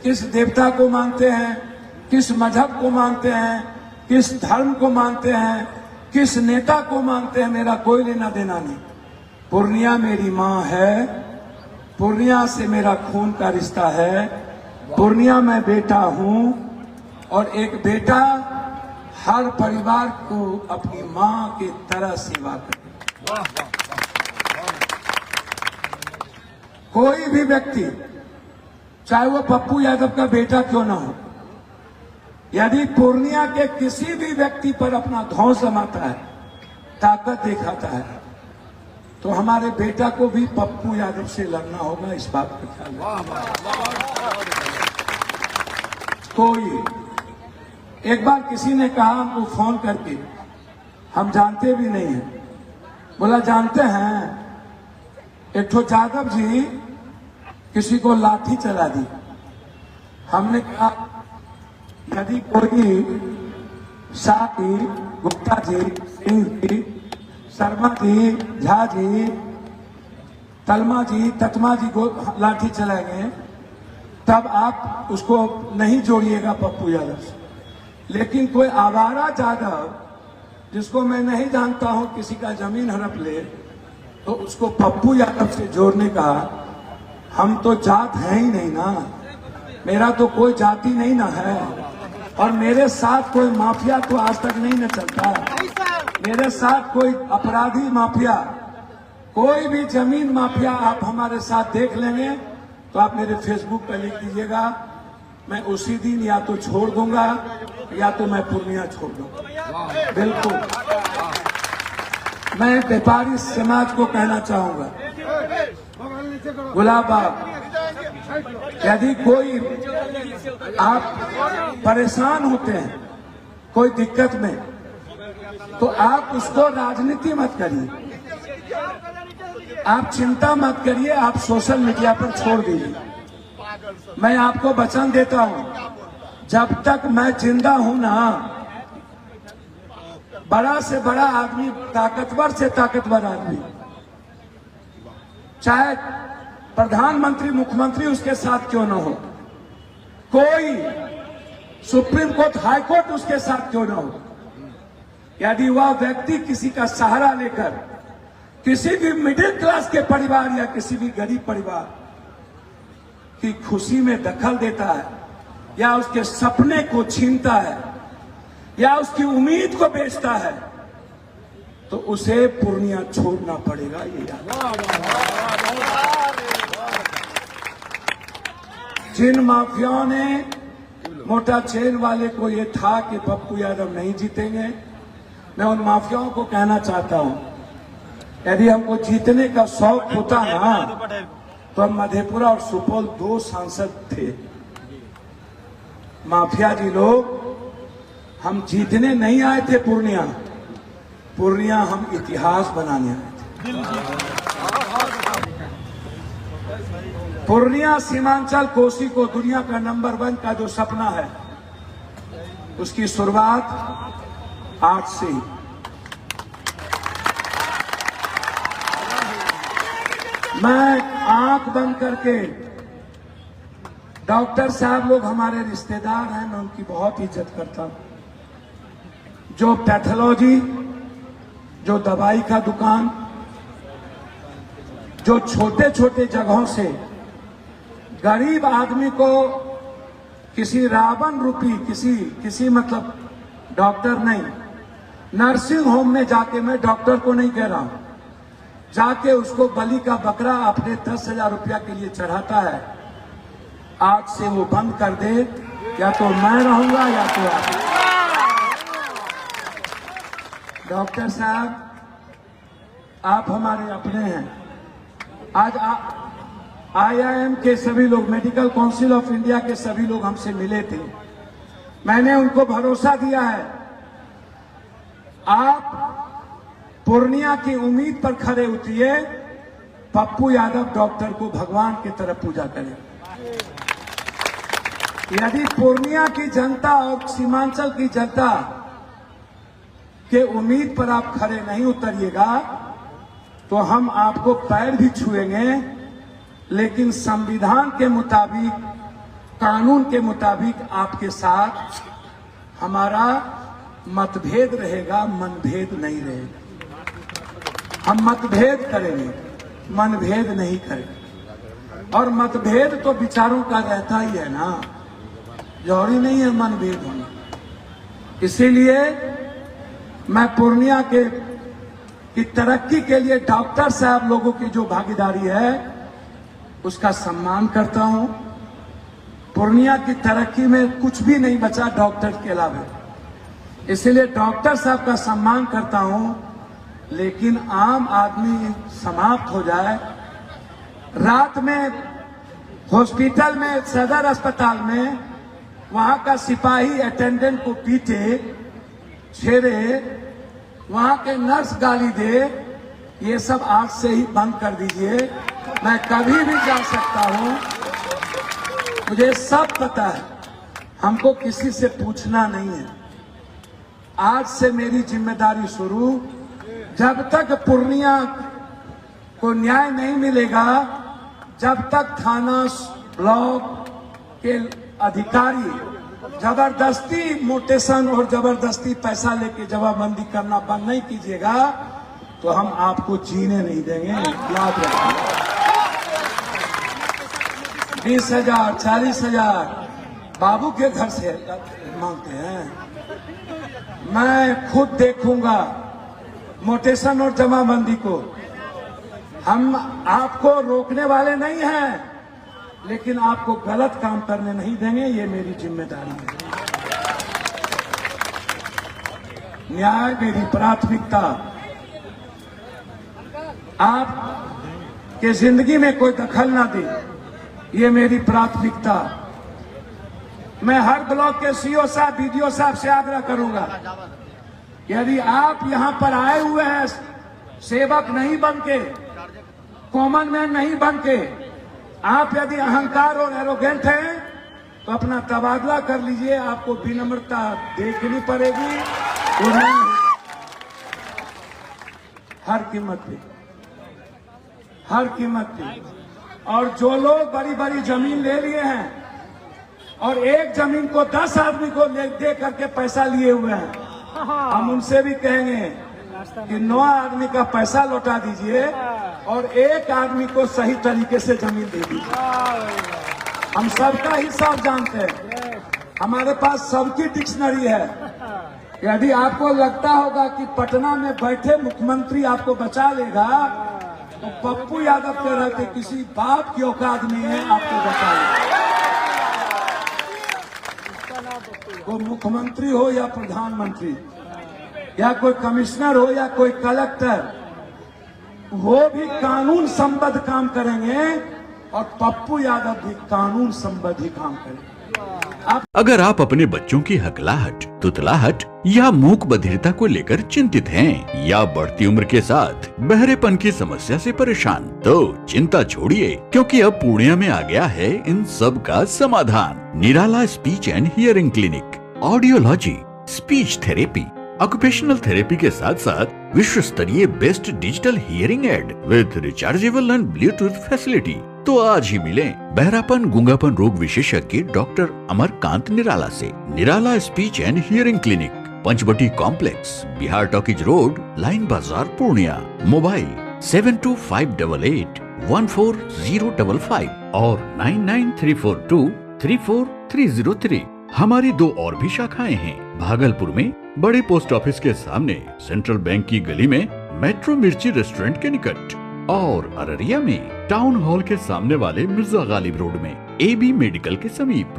किस देवता को मानते हैं, किस मजहब को मानते हैं, किस धर्म को मानते हैं, किस नेता को मानते हैं, मेरा कोई लेना देना नहीं। पूर्णिया मेरी माँ है, पूर्णिया से मेरा खून का रिश्ता है, पूर्णिया मैं बेटा हूँ और एक बेटा हर परिवार को अपनी माँ की तरह सेवा करे। कोई भी व्यक्ति, चाहे वो पप्पू यादव का बेटा क्यों ना हो, यदि पूर्णिया के किसी भी व्यक्ति पर अपना धौंस जमाता है, ताकत दिखाता है, तो हमारे बेटा को भी पप्पू यादव से लड़ना होगा। इस बात का ख्याल रखिए। कोई एक बार किसी ने कहा हमको फोन करके, हम जानते भी नहीं हैं, बोला जानते हैं एक ठो यादव जी किसी को लाठी चला दी। हमने कहा यदि कोई शाह जी, गुप्ता जी, सिंह जी, शर्मा जी, झा जी, तलमा जी, ततमा जी को लाठी चलाएंगे, तब आप उसको नहीं जोड़िएगा पप्पू यादव से। लेकिन कोई आवारा यादव जिसको मैं नहीं जानता हूं, किसी का जमीन हड़प ले, तो उसको पप्पू यादव से जोड़ने का, हम तो जात है ही नहीं ना, मेरा तो कोई जाति नहीं ना है, और मेरे साथ कोई माफिया तो आज तक नहीं न चलता। मेरे साथ कोई अपराधी माफिया, कोई भी जमीन माफिया आप हमारे साथ देख लेंगे तो आप मेरे फेसबुक पर लिख दीजिएगा, मैं उसी दिन या तो छोड़ दूंगा या तो मैं पूर्णिया छोड़ दूंगा। बिल्कुल। मैं व्यापारी समाज को कहना चाहूंगा, गुलाब बाग, यदि कोई आप परेशान होते हैं कोई दिक्कत में, तो आप उसको राजनीति मत करिए, आप चिंता मत करिए, आप सोशल मीडिया पर छोड़ दीजिए। मैं आपको वचन देता हूं, जब तक मैं जिंदा हूं ना, बड़ा से बड़ा आदमी, ताकतवर से ताकतवर आदमी, चाहे प्रधानमंत्री मुख्यमंत्री उसके साथ क्यों न हो, कोई सुप्रीम कोर्ट हाई कोर्ट उसके साथ क्यों न हो, यदि वह व्यक्ति किसी का सहारा लेकर किसी भी मिडिल क्लास के परिवार या किसी भी गरीब परिवार की खुशी में दखल देता है, या उसके सपने को छीनता है, या उसकी उम्मीद को बेचता है, तो उसे पूर्णिया छोड़ना पड़ेगा। ये जिन माफियाओं ने मोटा चेन वाले को ये था कि पप्पू यादव नहीं जीतेंगे, मैं उन माफियाओं को कहना चाहता हूं, यदि हमको जीतने का शौक होता ना, तो हम मधेपुरा और सुपौल 2 सांसद थे। माफिया जी लोग, हम जीतने नहीं आए थे पूर्णिया, पूर्णिया हम इतिहास बनाने आए थे। पूर्णिया सीमांचल कोसी को दुनिया का नंबर 1 का जो सपना है, उसकी शुरुआत आज से ही। मैं आंख बंद करके, डॉक्टर साहब लोग हमारे रिश्तेदार हैं, मैं उनकी बहुत इज्जत करता हूं। जो पैथोलॉजी, जो दवाई का दुकान, जो छोटे छोटे जगहों से गरीब आदमी को किसी रावण रूपी, किसी मतलब डॉक्टर नहीं, नर्सिंग होम में जाके, मैं डॉक्टर को नहीं कह रहा हूं, जाके उसको बलि का बकरा अपने 10,000 रुपया के लिए चढ़ाता है, आज से वो बंद कर दे, या तो मैं रहूंगा या तो आप। डॉक्टर साहब, आप हमारे अपने हैं। आज IIM के सभी लोग, मेडिकल काउंसिल ऑफ इंडिया के सभी लोग हमसे मिले थे, मैंने उनको भरोसा दिया है, आप पूर्णिया की उम्मीद पर खड़े उतरिए, पप्पू यादव डॉक्टर को भगवान की तरह पूजा करें। यदि पूर्णिया की जनता और सीमांचल की जनता के उम्मीद पर आप खड़े नहीं उतरिएगा, तो हम आपको पैर भी छुएंगे, लेकिन संविधान के मुताबिक कानून के मुताबिक आपके साथ हमारा मतभेद रहेगा, मनभेद नहीं रहेगा। हम मतभेद करेंगे, मनभेद नहीं करेंगे। और मतभेद तो विचारों का रहता ही है ना, जरूरी नहीं है मनभेद होना। इसीलिए मैं पूर्णिया की तरक्की के लिए डॉक्टर साहब लोगों की जो भागीदारी है उसका सम्मान करता हूं। पूर्णिया की तरक्की में कुछ भी नहीं बचा डॉक्टर के अलावा, इसलिए डॉक्टर साहब का सम्मान करता हूं। लेकिन आम आदमी समाप्त हो जाए, रात में हॉस्पिटल में, सदर अस्पताल में वहां का सिपाही अटेंडेंट को पीटे, छेड़े, वहां के नर्स गाली दे, ये सब आज से ही बंद कर दीजिए। मैं कभी भी जा सकता हूं, मुझे सब पता है, हमको किसी से पूछना नहीं है। आज से मेरी जिम्मेदारी शुरू, जब तक पूर्णिया को न्याय नहीं मिलेगा, जब तक थाना ब्लॉक के अधिकारी जबरदस्ती मोटेशन और जबरदस्ती पैसा लेके जवाबबंदी करना बंद नहीं कीजिएगा तो हम आपको जीने नहीं देंगे। याद रखिए, 20,000 40,000 बाबू के घर से मांगते हैं। मैं खुद देखूंगा मोटेशन और जमाबंदी को। हम आपको रोकने वाले नहीं हैं, लेकिन आपको गलत काम करने नहीं देंगे, ये मेरी जिम्मेदारी है। न्याय मेरी प्राथमिकता। आप के जिंदगी में कोई दखल ना दे, ये मेरी प्राथमिकता। मैं हर ब्लॉक के सीओ साहब, बीडीओ साहब से आग्रह करूंगा, यदि आप यहां पर आए हुए हैं सेवक नहीं बनके, कॉमन मैन नहीं बनके, आप यदि अहंकार और एरोगेंट हैं तो अपना तबादला कर लीजिए। आपको विनम्रता देखनी पड़ेगी, वो नहीं हर कीमत पे, हर कीमत पे। और जो लोग बड़ी बड़ी जमीन ले लिए हैं और एक जमीन को 10 आदमी को दे करके पैसा लिए हुए हैं, हम उनसे भी कहेंगे कि 9 आदमी का पैसा लौटा दीजिए और एक आदमी को सही तरीके से जमीन दे दीजिए। हम सबका हिसाब जानते हैं, हमारे पास सबकी डिक्शनरी है। यदि आपको लगता होगा कि पटना में बैठे मुख्यमंत्री आपको बचा लेगा तो पप्पू यादव के रहते किसी बाप की औकात नहीं है आपको बचा लेगा। वो मुख्यमंत्री हो या प्रधानमंत्री या कोई कमिश्नर हो या कोई कलेक्टर, वो भी कानून संबद्ध काम करेंगे और पप्पू यादव भी कानून संबद्ध ही काम करेंगे। अगर आप अपने बच्चों की हकलाहट, तुतलाहट या मूक बधिरता को लेकर चिंतित हैं या बढ़ती उम्र के साथ बहरेपन की समस्या से परेशान, तो चिंता छोड़िए, क्योंकि अब पूर्णिया में आ गया है इन सब का समाधान। Nirala speech and hearing clinic, audiology, speech therapy, occupational therapy के साथ साथ विश्व स्तरीय best digital hearing aid with rechargeable and Bluetooth facility. तो आज ही मिलें बहरापन गूंगापन रोग विशेषज्ञ डॉक्टर अमरकांत निराला से। Nirala speech and hearing clinic, Panchavati complex, Bihar talkies road, line Bazar, Purnia. Mobile 7258814055 और 9934234303। हमारी 2 और भी शाखाएं हैं, भागलपुर में बड़े पोस्ट ऑफिस के सामने, सेंट्रल बैंक की गली में, मेट्रो मिर्ची रेस्टोरेंट के निकट, और अररिया में टाउन हॉल के सामने वाले मिर्जा गालिब रोड में, AB मेडिकल के समीप।